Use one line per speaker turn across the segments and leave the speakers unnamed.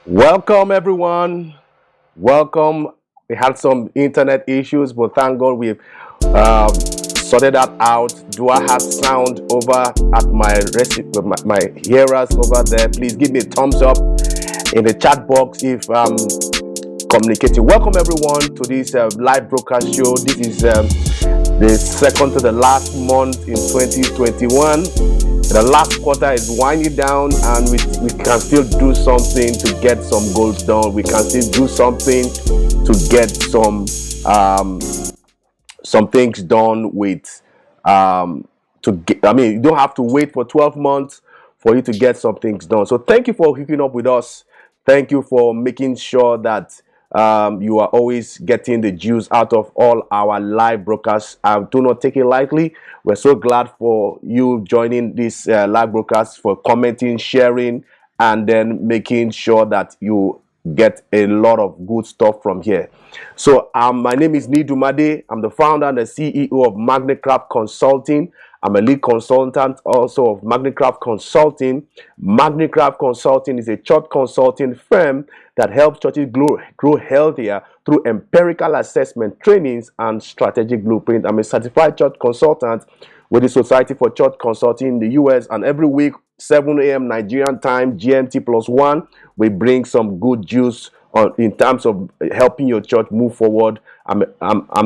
Welcome, everyone. Welcome. We had some internet issues, but thank God we've sorted that out. Do I have sound over at my hearers over there? Please give me a thumbs up in the chat box if I'm communicating. Welcome, everyone, to this live broadcast show. This is the second to the last month in 2021. The last quarter is winding down, and we can still do something to get some goals done. We can still do something to get some things done with you don't have to wait for 12 months for you to get some things done. So thank you for hooking up with us. Thank you for making sure that you are always getting the juice out of all our live broadcasts. I do not take it lightly. We're so glad for you joining this live broadcast, for commenting, sharing, and then making sure that you get a lot of good stuff from here. So my name is Niyi Dunmade. I'm the founder and the CEO of Magnicraft Consulting. I'm a lead consultant also of Magnicraft Consulting. Magnicraft Consulting is a church consulting firm that helps churches grow healthier through empirical assessment, trainings, and strategic blueprint. I'm a certified church consultant with the Society for Church Consulting in the US, and every week, 7 a.m. Nigerian time, GMT +1, we bring some good juice in terms of helping your church move forward. I'm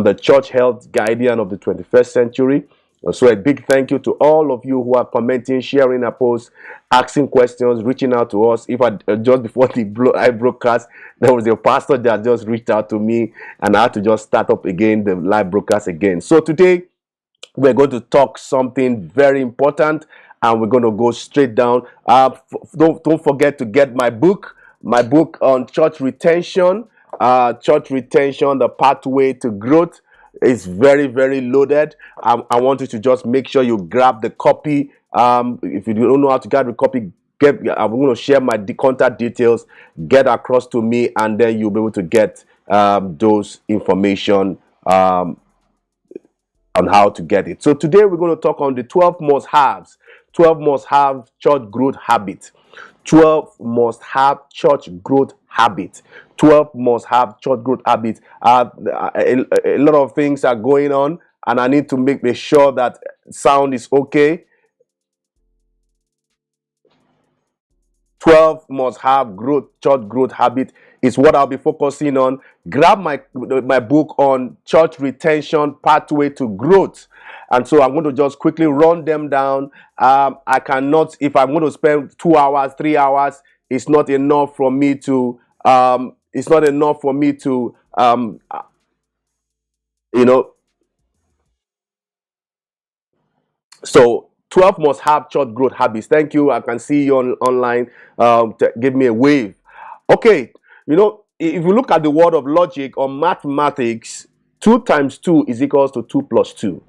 the church health guardian of the 21st century. So a big thank you to all of you who are commenting, sharing our posts, asking questions, reaching out to us. Just before the live broadcast, there was a pastor that just reached out to me, and I had to just start up again the live broadcast again. So today we're going to talk something very important, and we're going to go straight down. Don't forget to get my book. my book on church retention, the pathway to growth, is very, very loaded. I want you to just make sure you grab the copy. If you don't know how to get the copy, I'm going to share my contact details. Get across to me, and then you'll be able to get those information on how to get it. So today we're going to talk on the 12 must-haves. 12 must-have church growth habit. 12 must-have church growth habit. 12 must-have church growth habit. A lot of things are going on, and I need to make sure that sound is okay. 12 must have church growth habit is what I'll be focusing on. Grab my book on church retention, pathway to growth. And so I'm going to just quickly run them down. I cannot, if I'm going to spend 2 hours, 3 hours, it's not enough for me to, you know, so 12 must have church growth habits. Thank you. I can see you online. Give me a wave. Okay. If you look at the word of logic or mathematics, 2 times 2 is equals to 2 plus 2.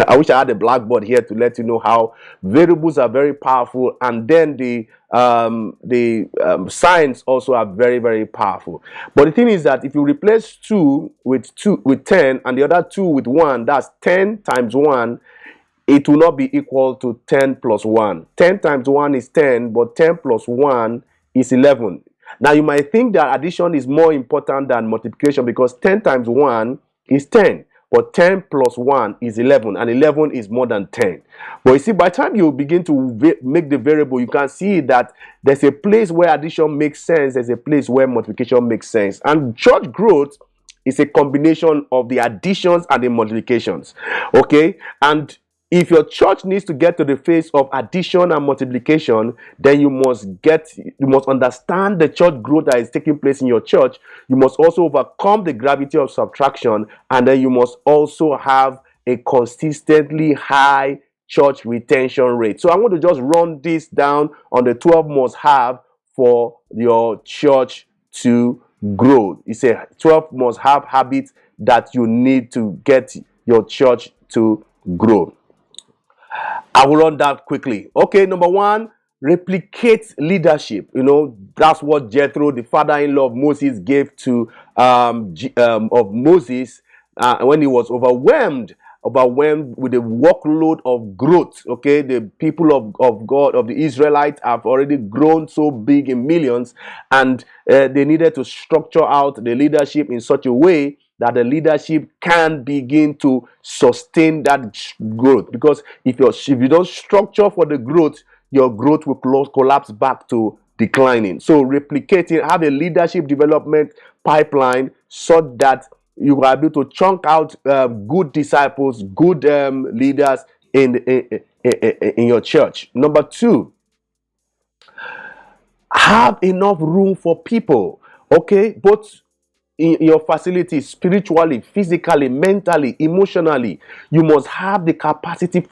I wish I had a blackboard here to let you know how variables are very powerful, and then the signs also are very, very powerful. But the thing is that if you replace 2 with 10 and the other 2 with 1, that's 10 times 1. It will not be equal to 10 plus 1. 10 times 1 is 10, but 10 plus 1 is 11. Now, you might think that addition is more important than multiplication, because 10 times 1 is 10, but 10 plus 1 is 11, and 11 is more than 10. But you see, by the time you begin to make the variable, you can see that there's a place where addition makes sense, there's a place where multiplication makes sense. And church growth is a combination of the additions and the multiplications. Okay? And if your church needs to get to the phase of addition and multiplication, then you must understand the church growth that is taking place in your church. You must also overcome the gravity of subtraction, and then you must also have a consistently high church retention rate. So I want to just run this down on the 12 must have for your church to grow. It's a 12 must have habits that you need to get your church to grow. I will run that quickly. Okay, number 1, replicate leadership. That's what Jethro, the father-in-law of Moses, gave to of Moses when he was overwhelmed with the workload of growth. Okay, the people of God, of the Israelites, have already grown so big in millions, and they needed to structure out the leadership in such a way that the leadership can begin to sustain that growth. Because if you don't structure for the growth, your growth will collapse back to declining. So replicating, have a leadership development pipeline so that you are able to chunk out good disciples, good leaders in your church. Number 2, have enough room for people. Okay, both in your facility, spiritually, physically, mentally, emotionally. You must have the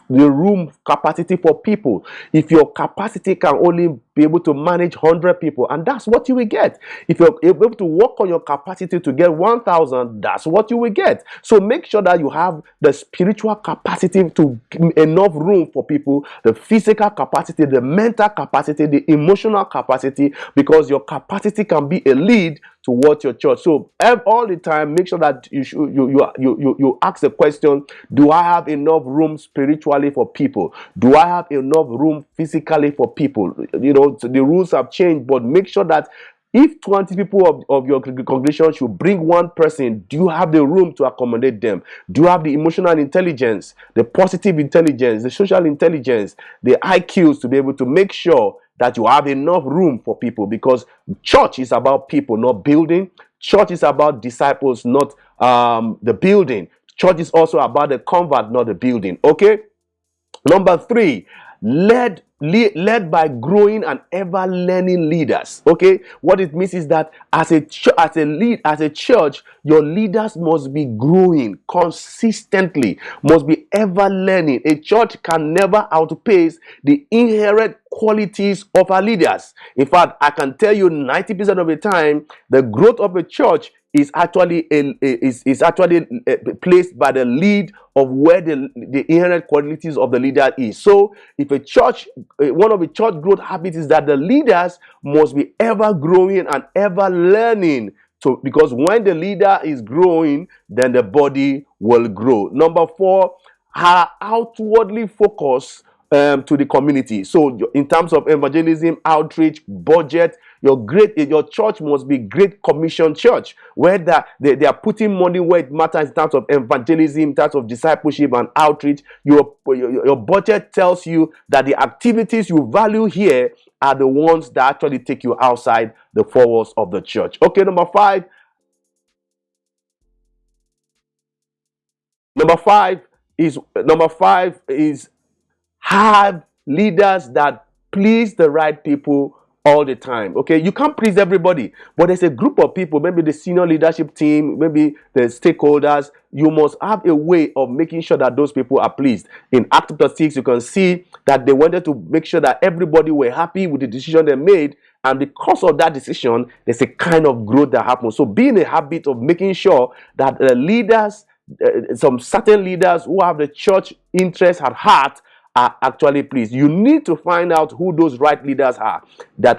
room capacity for people. If your capacity can only be able to manage 100 people, and that's what you will get. If you're able to work on your capacity to get 1,000, that's what you will get. So make sure that you have the spiritual capacity to enough room for people, the physical capacity, the mental capacity, the emotional capacity, because your capacity can be a lead towards your church. So all the time, make sure that you ask the question: do I have enough room spiritually for people? Do I have enough room physically for people? The rules have changed, but make sure that if 20 people of your congregation should bring 1 person, do you have the room to accommodate them? Do you have the emotional intelligence, the positive intelligence, the social intelligence, the IQs to be able to make sure that you have enough room for people? Because church is about people, not building. Church is about disciples, not the building. Church is also about the convert, not the building. Okay? Number 3, led by growing and ever learning leaders. Okay, what it means is that as a church, your leaders must be growing consistently, must be ever learning. A church can never outpace the inherent qualities of our leaders. In fact, I can tell you 90% of the time, the growth of a church is actually placed by the lead of where the inherent qualities of the leader is. So if a church, one of the church growth habits is that the leaders must be ever growing and ever learning. So because when the leader is growing, then the body will grow. Number 4, are outwardly focused to the community. So in terms of evangelism, outreach, budget, your church must be Great Commission church, where they are putting money where it matters in terms of evangelism, in terms of discipleship and outreach. Your budget tells you that the activities you value here are the ones that actually take you outside the four walls of the church. Okay, number five is have leaders that please the right people all the time. Okay, you can't please everybody, but there's a group of people, maybe the senior leadership team, maybe the stakeholders. You must have a way of making sure that those people are pleased. In Act chapter 6, you can see that they wanted to make sure that everybody were happy with the decision they made, and because of that decision, there's a kind of growth that happens. So be in a habit of making sure that leaders, some certain leaders who have the church interest at heart, are actually pleased. You need to find out who those right leaders are. I'm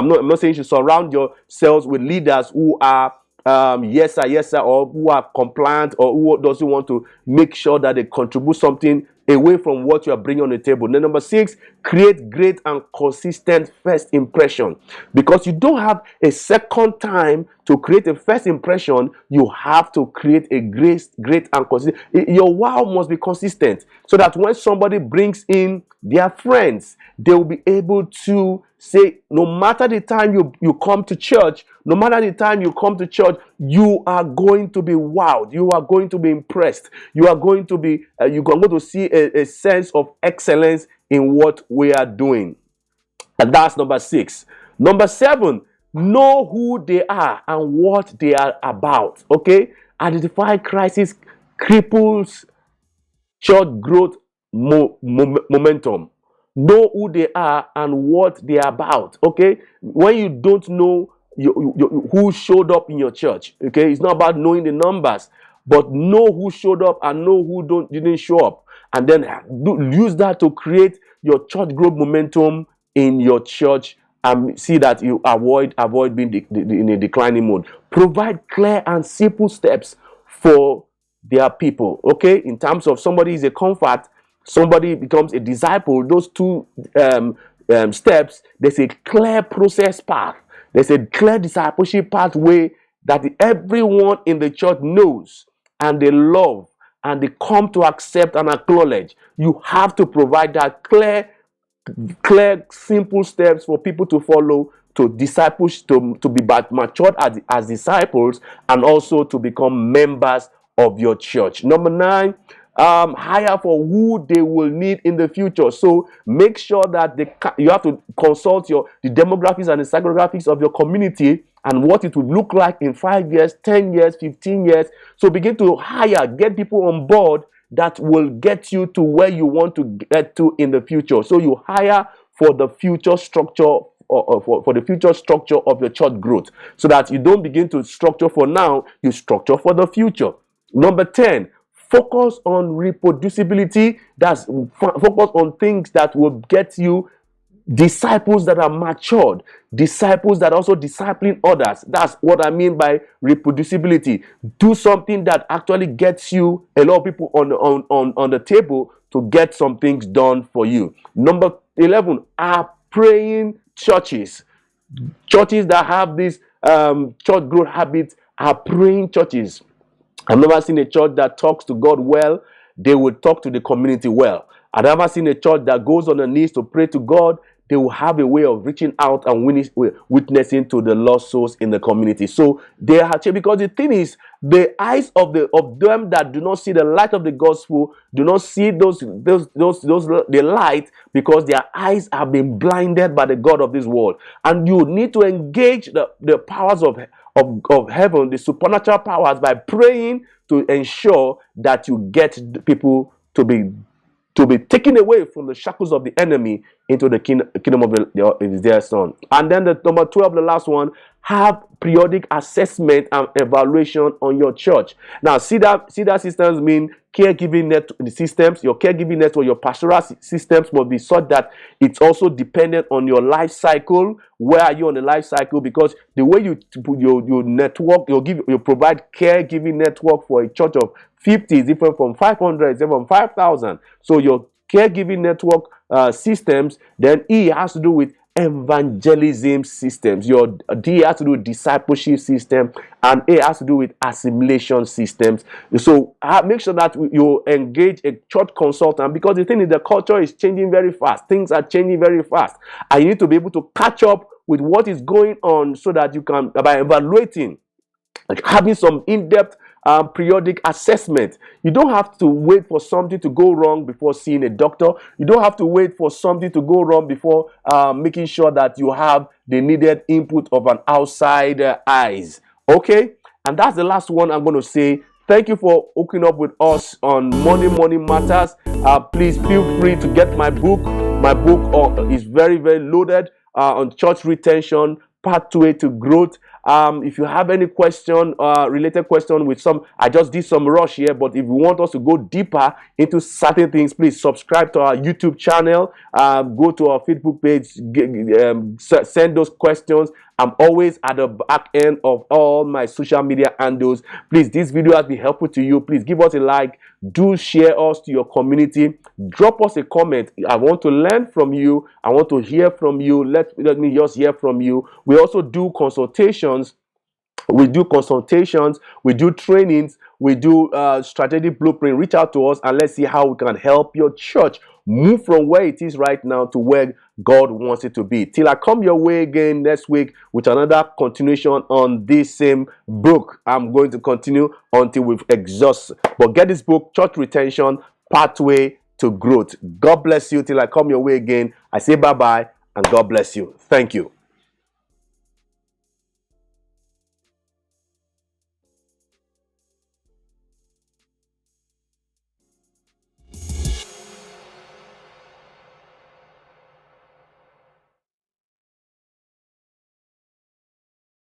not saying you should surround yourselves with leaders who are yes sir, or who are compliant, or who doesn't want to make sure that they contribute something away from what you are bringing on the table. Then number 6, create great and consistent first impression. Because you don't have a second time to create a first impression, you have to create a great and consistent. Your wow must be consistent, so that when somebody brings in their friends, they will be able to say, no matter the time you come to church, you are going to be wowed. You are going to be impressed. You are going to be, you're going to see a sense of excellence in what we are doing. And that's number 6. Number 7, know who they are and what they are about. Okay? Identify crisis cripples church growth momentum. Know who they are and what they are about. Okay? When you don't know who showed up in your church, okay, it's not about knowing the numbers, but know who showed up and know who didn't show up, and then use that to create your church growth momentum in your church, and see that you avoid being in a declining mode. Provide clear and simple steps for their people. Okay, in terms of somebody is a convert, somebody becomes a disciple, those two steps, there's a clear process path. There's a clear discipleship pathway that everyone in the church knows and they love and they come to accept and acknowledge. You have to provide that clear, simple steps for people to follow, to disciples, to be matured as disciples, and also to become members of your church. Number 9, hire for who they will need in the future. So make sure that you have to consult the demographics and the psychographics of your community and what it would look like in 5 years, 10 years, 15 years. So begin to hire, get people on board that will get you to where you want to get to in the future. So you hire for the future structure, or for the future structure of your church growth, so that you don't begin to structure for now, you structure for the future. Number 10, focus on reproducibility. That's focus on things that will get you disciples that are matured, disciples that also discipling others. That's what I mean by reproducibility. Do something that actually gets you a lot of people on the table to get some things done for you. Number 11 are praying churches. Churches that have this church growth habit are praying churches. I've never seen a church that talks to God well. They will talk to the community well. I've never seen a church that goes on the knees to pray to God. they will have a way of reaching out and witnessing to the lost souls in the community. So they are, because the thing is, the eyes of them that do not see the light of the gospel do not see the light, because their eyes have been blinded by the God of this world. And you need to engage the powers of heaven, the supernatural powers, by praying to ensure that you get people to be taken away from the shackles of the enemy into the kingdom of their son. And then the number 12, the last one, have periodic assessment and evaluation on your church. Now, see that systems mean caregiving systems. Your caregiving network, your pastoral systems must be such that it's also dependent on your life cycle. Where are you on the life cycle? Because the way you network, you provide caregiving network for a church of 50 is different from 500, is different from 5,000. So your caregiving network systems, then E has to do with evangelism systems. Your D has to do with discipleship system, and A has to do with assimilation systems. So make sure that you engage a church consultant, because the thing is, the culture is changing very fast. Things are changing very fast, and you need to be able to catch up with what is going on, so that you can, by evaluating, like having some in-depth periodic assessment. You don't have to wait for something to go wrong before seeing a doctor. You don't have to wait for something to go wrong before making sure that you have the needed input of an outside eyes. Okay? And that's the last one I'm going to say. Thank you for hooking up with us on Monday Morning Matters. Please feel free to get my book. My book is very, very loaded on church retention, pathway to growth. If you have any question, related question with I just did some rush here, but if you want us to go deeper into certain things, please subscribe to our YouTube channel, go to our Facebook page, send those questions. I'm always at the back end of all my social media handles. Please, this video has been helpful to you. Please give us a like. Do share us to your community. Drop us a comment. I want to learn from you. I want to hear from you. Let me just hear from you. We also do consultations. We do trainings, we do strategic blueprint. Reach out to us and let's see how we can help your church move from where it is right now to where God wants it to be. Till I come your way again next week with another continuation on this same book. I'm going to continue until we've exhausted. But get this book, Church Retention, Pathway to Growth. God bless you. Till I come your way again, I say bye-bye and God bless you. Thank you.